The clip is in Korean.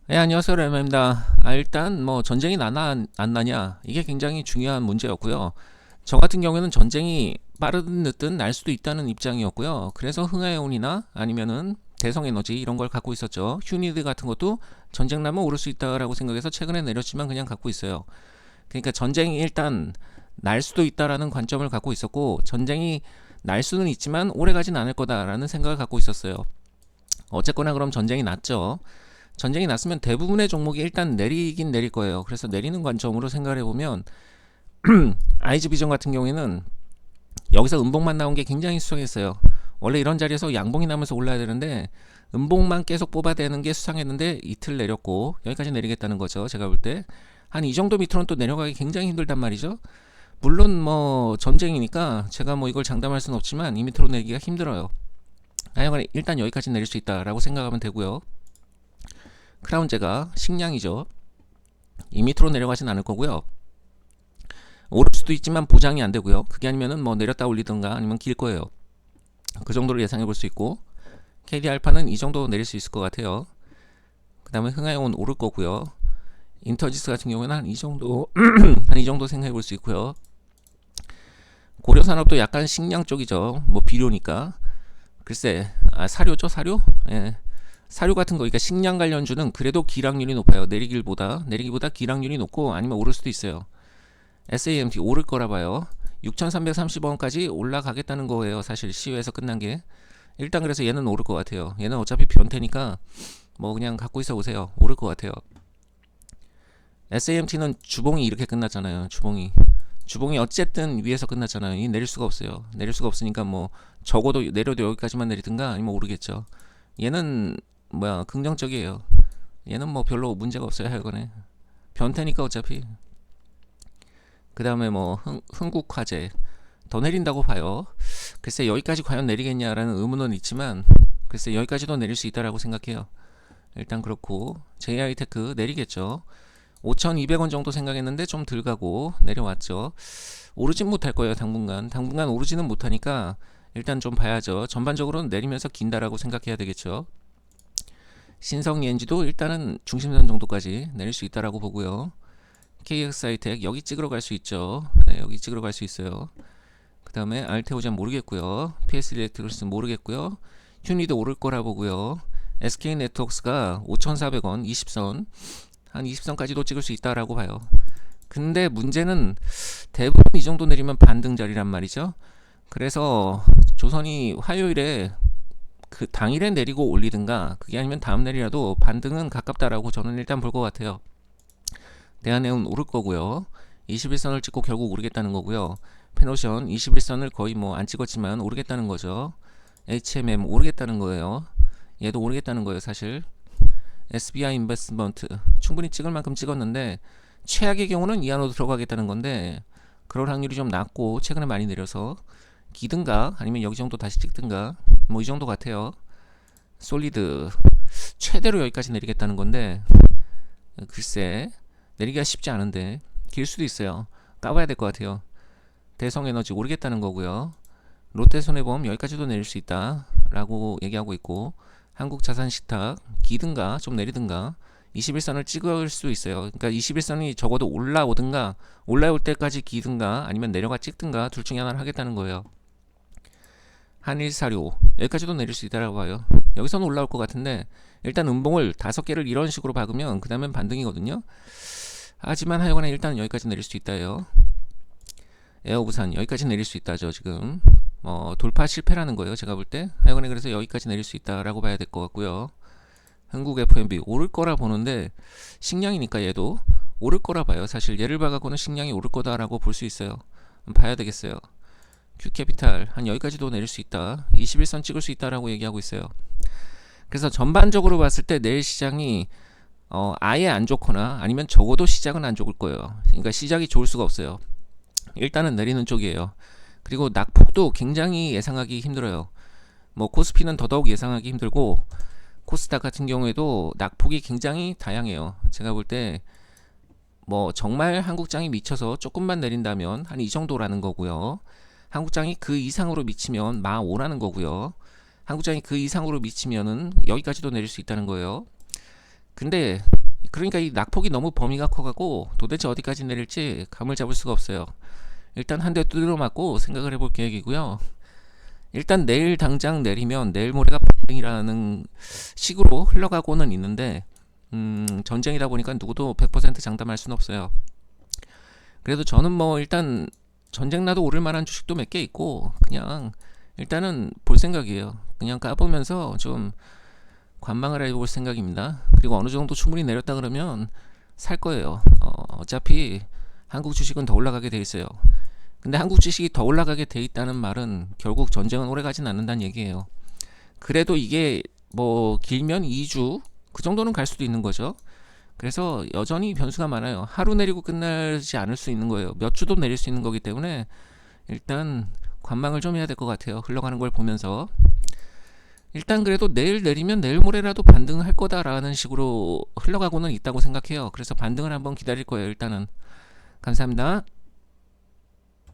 네, 안녕하세요. 레마입니다. 일단 뭐 전쟁이 나나 안 나냐 이게 굉장히 중요한 문제였고요. 저 같은 경우에는 전쟁이 빠르든 늦든 날 수도 있다는 입장이었고요. 그래서 흥하해온이나 아니면은 대성에너지 이런 걸 갖고 있었죠. 휴니드 같은 것도 전쟁 나면 오를 수 있다라고 생각해서 최근에 내렸지만 그냥 갖고 있어요. 그러니까 전쟁이 일단 날 수도 있다라는 관점을 갖고 있었고, 전쟁이 날 수는 있지만 오래 가진 않을 거다라는 생각을 갖고 있었어요. 어쨌거나 그럼 전쟁이 났죠. 전쟁이 났으면 대부분의 종목이 일단 내리긴 내릴 거예요. 그래서 내리는 관점으로 생각을 해보면 아이즈 비전 같은 경우에는 여기서 음봉만 나온 게 굉장히 수상했어요. 원래 이런 자리에서 양봉이 나면서 올라야 되는데 음봉만 계속 뽑아대는 게 수상했는데 이틀 내렸고 여기까지 내리겠다는 거죠. 제가 볼 때 한 이 정도 밑으로는 또 내려가기 굉장히 힘들단 말이죠. 물론 뭐 전쟁이니까 제가 뭐 이걸 장담할 수는 없지만 이 밑으로 내리기가 힘들어요. 하여간 일단 여기까지 내릴 수 있다라고 생각하면 되고요. 크라운제가 식량이죠. 이 밑으로 내려가진 않을 거고요. 오를 수도 있지만 보장이 안 되고요. 그게 아니면은 뭐 내렸다 올리든가 아니면 길 거예요. 그 정도를 예상해 볼 수 있고, KD 알파는 이 정도 내릴 수 있을 것 같아요. 그 다음에 흥하영은 오를 거고요. 인터지스 같은 경우에는 한 이 정도 한 이 정도 생각해 볼 수 있고요. 고려산업도 약간 식량 쪽이죠. 뭐 비료니까. 글쎄, 사료죠, 사료? 예. 사료 같은 거, 그러니까 식량 관련주는 그래도 기량률이 높아요. 내리기보다 기량률이 높고 아니면 오를 수도 있어요. SAMT 오를 거라 봐요. 6,330원까지 올라가겠다는 거예요. 사실 시외에서 끝난 게. 일단 그래서 얘는 오를 것 같아요. 얘는 어차피 변태니까 뭐 그냥 갖고 있어 보세요. 오를 것 같아요. SAMT는 주봉이 이렇게 끝났잖아요. 주봉이 어쨌든 위에서 끝났잖아요. 이 내릴 수가 없어요. 내릴 수가 없으니까 뭐 적어도 내려도 여기까지만 내리든가 아니면 오르겠죠. 얘는 뭐야, 긍정적이에요. 얘는 뭐 별로 문제가 없어요. 하여간에 변태니까 어차피. 그 다음에 뭐 흥국화재 더 내린다고 봐요. 글쎄 여기까지 과연 내리겠냐라는 의문은 있지만, 글쎄 여기까지도 내릴 수 있다라고 생각해요. 일단 그렇고 JI테크 내리겠죠. 5,200원 정도 생각했는데 좀 덜 가고 내려왔죠. 오르진 못할 거예요. 당분간 오르지는 못하니까 일단 좀 봐야죠. 전반적으로는 내리면서 긴다라고 생각해야 되겠죠. 신성ENG도 일단은 중심선 정도까지 내릴 수 있다라고 보고요. KX하이텍 여기 찍으러 갈 수 있죠. 네, 여기 찍으러 갈 수 있어요. 그 다음에 알테오젠 모르겠고요. PS 일렉트로스 모르겠고요. 휴니도 오를 거라 보고요. SK네트워크스가 5,400원 20선, 한 20선까지도 찍을 수 있다라고 봐요. 근데 문제는 대부분 이 정도 내리면 반등 자리란 말이죠. 그래서 조선이 화요일에 그 당일에 내리고 올리든가 그게 아니면 다음 날이라도 반등은 가깝다라고 저는 일단 볼 것 같아요. 대한해운 오를 거고요. 21선을 찍고 결국 오르겠다는 거고요. 페노션 21선을 거의 뭐 안 찍었지만 오르겠다는 거죠. HMM 오르겠다는 거예요. 얘도 오르겠다는 거예요, 사실. SBI 인베스트먼트 충분히 찍을 만큼 찍었는데 최악의 경우는 이 안으로 들어가겠다는 건데 그럴 확률이 좀 낮고 최근에 많이 내려서 기든가 아니면 여기 정도 다시 찍든가 뭐 이 정도 같아요. 솔리드 최대로 여기까지 내리겠다는 건데 글쎄 내리기가 쉽지 않은데 길 수도 있어요. 까봐야 될 것 같아요. 대성에너지 오르겠다는 거고요. 롯데손해보험 여기까지도 내릴 수 있다 라고 얘기하고 있고, 한국자산식탁 기든가 좀 내리든가 21선을 찍을 수 있어요. 그러니까 21선이 적어도 올라오든가 올라올 때까지 기든가 아니면 내려가 찍든가 둘 중에 하나를 하겠다는 거예요. 한일사료 여기까지도 내릴 수 있다라고 봐요. 여기서는 올라올 것 같은데 일단 음봉을 5개를 이런 식으로 박으면 그 다음엔 반등이거든요. 하지만 하여간에 일단 여기까지 내릴 수 있다요. 에어부산 여기까지 내릴 수 있다죠. 지금 돌파 실패라는 거예요. 제가 볼 때 하여간에 그래서 여기까지 내릴 수 있다라고 봐야 될 것 같고요. 한국 FMB 오를 거라 보는데 식량이니까 얘도 오를 거라 봐요. 사실 얘를 봐갖고는 식량이 오를 거다라고 볼 수 있어요. 봐야 되겠어요. Q캐피탈 한 여기까지도 내릴 수 있다. 21선 찍을 수 있다라고 얘기하고 있어요. 그래서 전반적으로 봤을 때 내일 시장이 아예 안 좋거나 아니면 적어도 시작은 안 좋을 거예요. 그러니까 시작이 좋을 수가 없어요. 일단은 내리는 쪽이에요. 그리고 낙폭도 굉장히 예상하기 힘들어요. 뭐 코스피는 더더욱 예상하기 힘들고 코스닥 같은 경우에도 낙폭이 굉장히 다양해요. 제가 볼 때 뭐 정말 한국장이 미쳐서 조금만 내린다면 한 이 정도라는 거고요. 한국장이 그 이상으로 미치면 15라는 거고요. 한국장이 그 이상으로 미치면은 여기까지도 내릴 수 있다는 거예요. 근데 그러니까 이 낙폭이 너무 범위가 커가고 도대체 어디까지 내릴지 감을 잡을 수가 없어요. 일단 한 대 두드려 맞고 생각을 해볼 계획이고요. 일단 내일 당장 내리면 내일 모레가 반등이라는 식으로 흘러가고는 있는데 전쟁이다 보니까 누구도 100% 장담할 수는 없어요. 그래도 저는 뭐 일단 전쟁 나도 오를 만한 주식도 몇 개 있고 그냥 일단은 볼 생각이에요. 그냥 까보면서 좀 관망을 해볼 생각입니다. 그리고 어느 정도 충분히 내렸다 그러면 살 거예요. 어차피 한국 주식은 더 올라가게 돼 있어요. 근데 한국 주식이 더 올라가게 돼 있다는 말은 결국 전쟁은 오래 가진 않는다는 얘기예요. 그래도 이게 뭐 길면 2주 그 정도는 갈 수도 있는 거죠. 그래서 여전히 변수가 많아요. 하루 내리고 끝나지 않을 수 있는 거예요. 몇 주도 내릴 수 있는 거기 때문에 일단 관망을 좀 해야 될 것 같아요. 흘러가는 걸 보면서. 일단 그래도 내일 내리면 내일 모레라도 반등할 거다라는 식으로 흘러가고는 있다고 생각해요. 그래서 반등을 한번 기다릴 거예요. 일단은. 감사합니다.